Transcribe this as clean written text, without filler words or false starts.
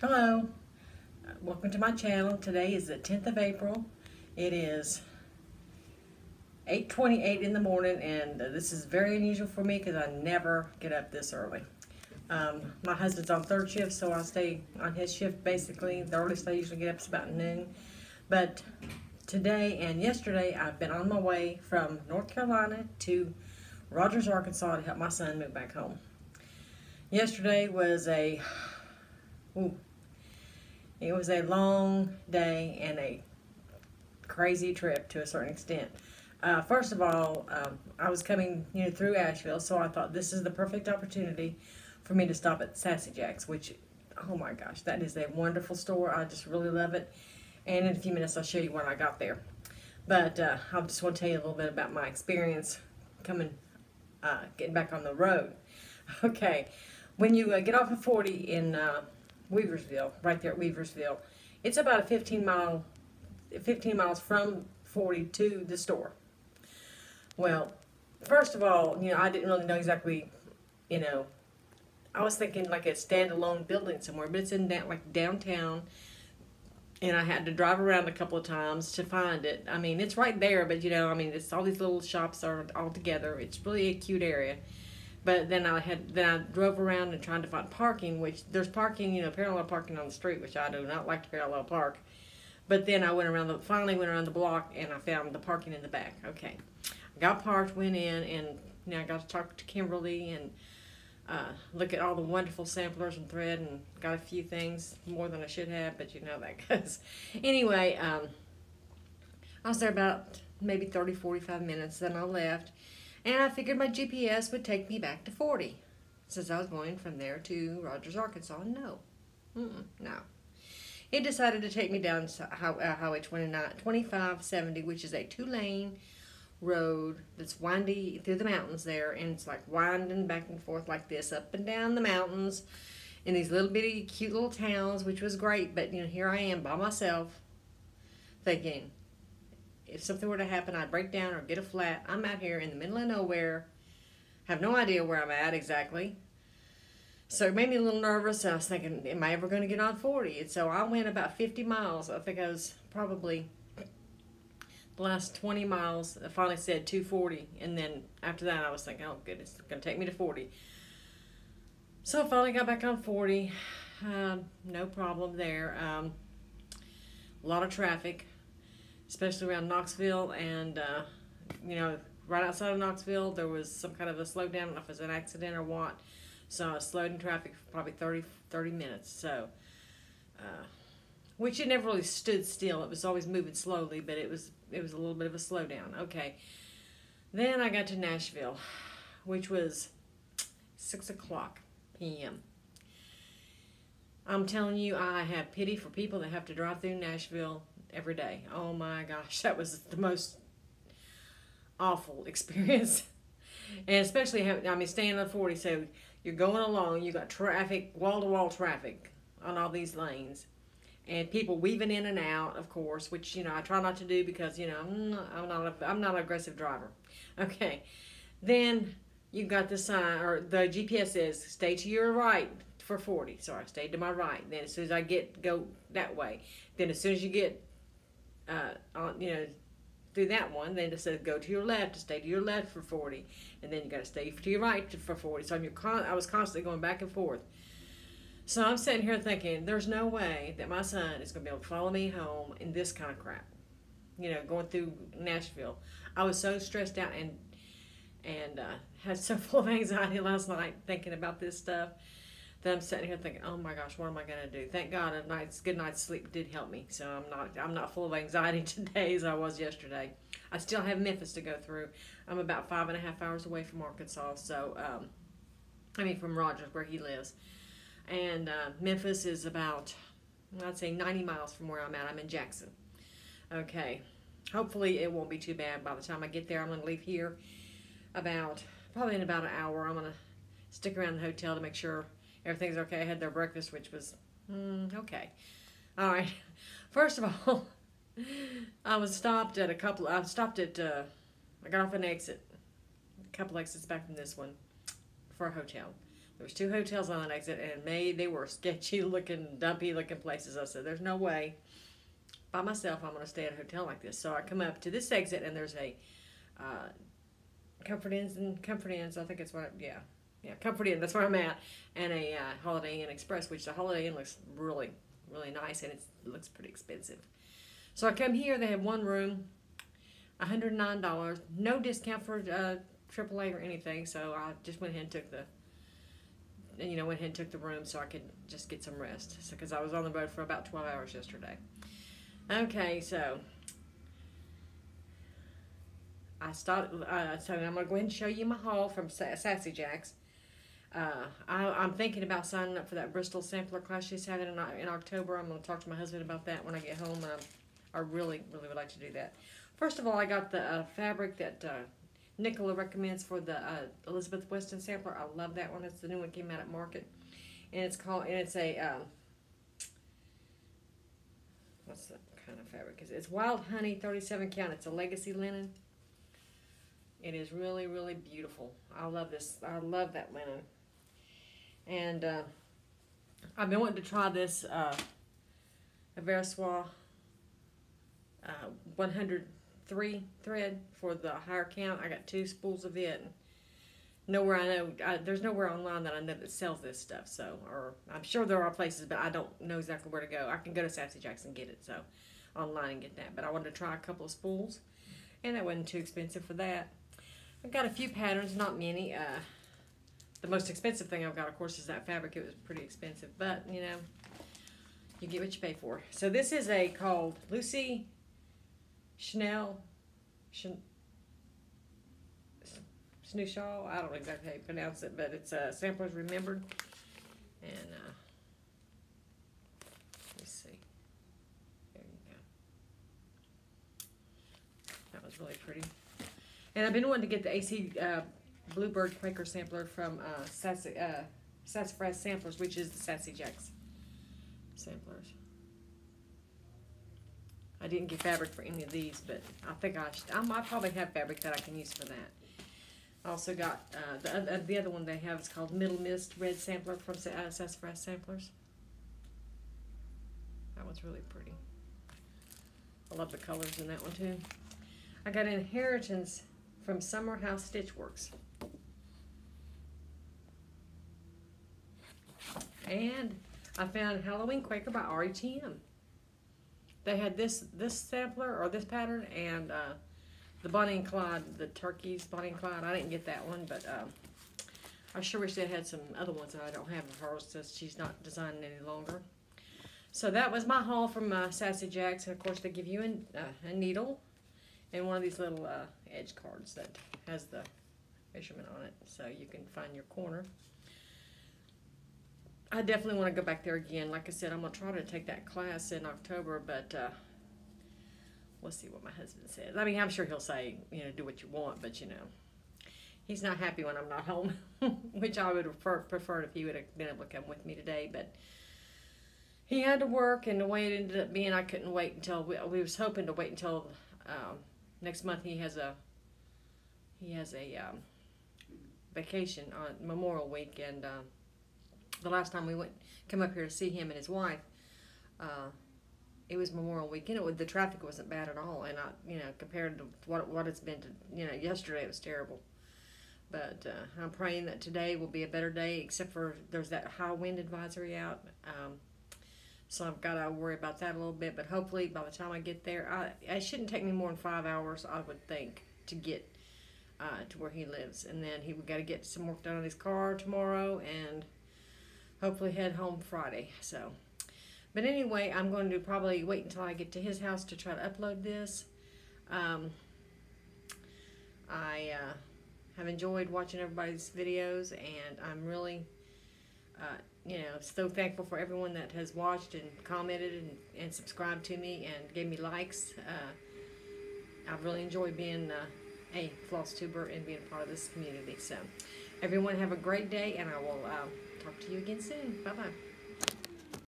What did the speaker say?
Hello, welcome to my channel. Today is the 10th of April. It is 8:28 in the morning, and this is very unusual for me because I never get up this early. My husband's on third shift, so I stay on his shift basically. The earliest I usually get up is about noon. But today and yesterday, I've been on my way from North Carolina to Rogers, Arkansas to help my son move back home. Yesterday was it was a long day and a crazy trip to a certain extent. First of all, I was coming through Asheville, so I thought this is the perfect opportunity for me to stop at Sassy, which, oh my gosh, that is a wonderful store. I just really love it. And in a few minutes, I'll show you when I got there. But I just want to tell you a little bit about my experience getting back on the road. Okay, when you get off of 40 in Weaversville, right there at Weaversville, it's about a 15 miles from 40 to the store. Well, first of all, I didn't really know exactly, I was thinking like a standalone building somewhere, but it's in like downtown, and I had to drive around a couple of times to find it. I mean, it's right there, but it's all these little shops are all together. It's really a cute area. But then I drove around and trying to find parking, which there's parking, parallel parking on the street, which I do not like to parallel park. But then I finally went around the block, and I found the parking in the back. Okay, I got parked, went in, and I got to talk to Kimberly and look at all the wonderful samplers and thread, and got a few things more than I should have, but that goes. Anyway, I was there about maybe 30-45 minutes. Then I left. And I figured my GPS would take me back to 40, since I was going from there to Rogers, Arkansas. No. No. It decided to take me down Highway 2570, which is a 2-lane road that's windy through the mountains there. And it's like winding back and forth like this, up and down the mountains, in these little bitty cute little towns, which was great. But, here I am by myself, thinking, if something were to happen, I'd break down or get a flat. I'm out here in the middle of nowhere. Have no idea where I'm at exactly. So it made me a little nervous. I was thinking, am I ever going to get on 40? And so I went about 50 miles. I think I was probably the last 20 miles. I finally said 240. And then after that, I was thinking, oh, goodness, it's going to take me to 40. So I finally got back on 40. No problem there. A lot of traffic, especially around Knoxville, and right outside of Knoxville there was some kind of a slowdown. I don't know if it was an accident or what, so I slowed in traffic for probably 30 minutes, so which it never really stood still. It was always moving slowly, but it was a little bit of a slowdown. Okay, then I got to Nashville, which was 6:00 p.m. I'm telling you, I have pity for people that have to drive through Nashville every day. Oh my gosh, that was the most awful experience. And especially, staying on 40, so you're going along, you got traffic, wall-to-wall traffic on all these lanes, and people weaving in and out, of course, which, I try not to do because, I'm not an aggressive driver. Okay, then you got the sign, or the GPS says, stay to your right for 40. So I stayed to my right. Then as soon as I go that way, then as soon as you get through that one, then it says go to your left, to stay to your left for 40, and then you got to stay to your right for 40. So I was constantly going back and forth. So I'm sitting here thinking, there's no way that my son is going to be able to follow me home in this kind of crap. Going through Nashville. I was so stressed out and had so full of anxiety last night thinking about this stuff, that I'm sitting here thinking, oh my gosh, what am I going to do? Thank God a good night's sleep did help me. So I'm not full of anxiety today as I was yesterday. I still have Memphis to go through. I'm about 5.5 hours away from Arkansas. So, from Rogers, where he lives. And Memphis is about, I'd say 90 miles from where I'm at. I'm in Jackson. Okay. Hopefully it won't be too bad by the time I get there. I'm going to leave here probably in about an hour. I'm going to stick around the hotel to make sure everything's okay. I had their breakfast, which was okay. All right. First of all, I got off an exit, a couple exits back from this one, for a hotel. There was 2 hotels on that exit, and they were sketchy looking, dumpy looking places. I said, there's no way by myself I'm going to stay at a hotel like this. So I come up to this exit, and there's a Comfort Inns, I think it's what, yeah, Comfort Inn, that's where I'm at, and a Holiday Inn Express, which the Holiday Inn looks really, really nice, and it looks pretty expensive. So I come here, they have 1 room, $109, no discount for AAA or anything, so I just went ahead and took the room so I could just get some rest, because I was on the road for about 12 hours yesterday. Okay, so so I'm going to go ahead and show you my haul from Sassy Jack's. I'm thinking about signing up for that Bristol sampler class she's having in October. I'm going to talk to my husband about that when I get home. I really, really would like to do that. First of all, I got the fabric that Nicola recommends for the Elizabeth Weston sampler. I love that one. It's the new one that came out at Market. And it's a, what's the kind of fabric? It's Wild Honey 37 count. It's a legacy linen. It is really, really beautiful. I love this. I love that linen. And I've been wanting to try this Verssois 103 thread for the higher count. I got 2 spools of it. And there's nowhere online that I know that sells this stuff. So, or I'm sure there are places, but I don't know exactly where to go. I can go to Sassy Jack's and get it, so online and get that. But I wanted to try a couple of spools, and that wasn't too expensive for that. I've got a few patterns, not many. The most expensive thing I've got, of course, is that fabric. It was pretty expensive, but, you know, you get what you pay for. So this is called Lucy Schnell, Schnuchal. I don't know exactly how you pronounce it, but it's Samplers Remembered. And, let's see. There you go. That was really pretty. And I've been wanting to get the AC Bluebird Quaker sampler from Sassafras Samplers, which is the Sassy Jack's samplers. I didn't get fabric for any of these, but I think I probably have fabric that I can use for that. I also got the other one they have is called Middle Mist Red Sampler from Sassafras Samplers. That one's really pretty. I love the colors in that one too. I got Inheritance from Summer House Stitchworks. And I found Halloween Quaker by RETM. They had this sampler, or this pattern, and the Bonnie and Clyde, the turkeys, Bonnie and Clyde. I didn't get that one, but I sure wish they had some other ones that I don't have of hers, since she's not designing any longer. So that was my haul from Sassy Jack's. And of course, they give you a needle and one of these little edge cards that has the measurement on it, so you can find your corner. I definitely want to go back there again. Like I said, I'm going to try to take that class in October, but we'll see what my husband says. I mean, I'm sure he'll say, you know, do what you want, but, you know, he's not happy when I'm not home, which I would have preferred if he would have been able to come with me today, but he had to work, and the way it ended up being, I couldn't wait until, we was hoping to wait until next month. He has a vacation on Memorial Week, and the last time we come up here to see him and his wife, it was Memorial Week. You know, the traffic wasn't bad at all, and compared to what it's been to, yesterday, it was terrible. But I'm praying that today will be a better day, except for there's that high wind advisory out. So I've got to worry about that a little bit. But hopefully by the time I get there, it shouldn't take me more than 5 hours, I would think, to get to where he lives. And then we've got to get some work done on his car tomorrow, and hopefully head home Friday. So, but anyway, I'm going to probably wait until I get to his house to try to upload this. I have enjoyed watching everybody's videos, and I'm really so thankful for everyone that has watched and commented and subscribed to me and gave me likes. I've really enjoyed being a Flosstuber and being a part of this community. So everyone have a great day, and I will talk to you again soon. Bye-bye.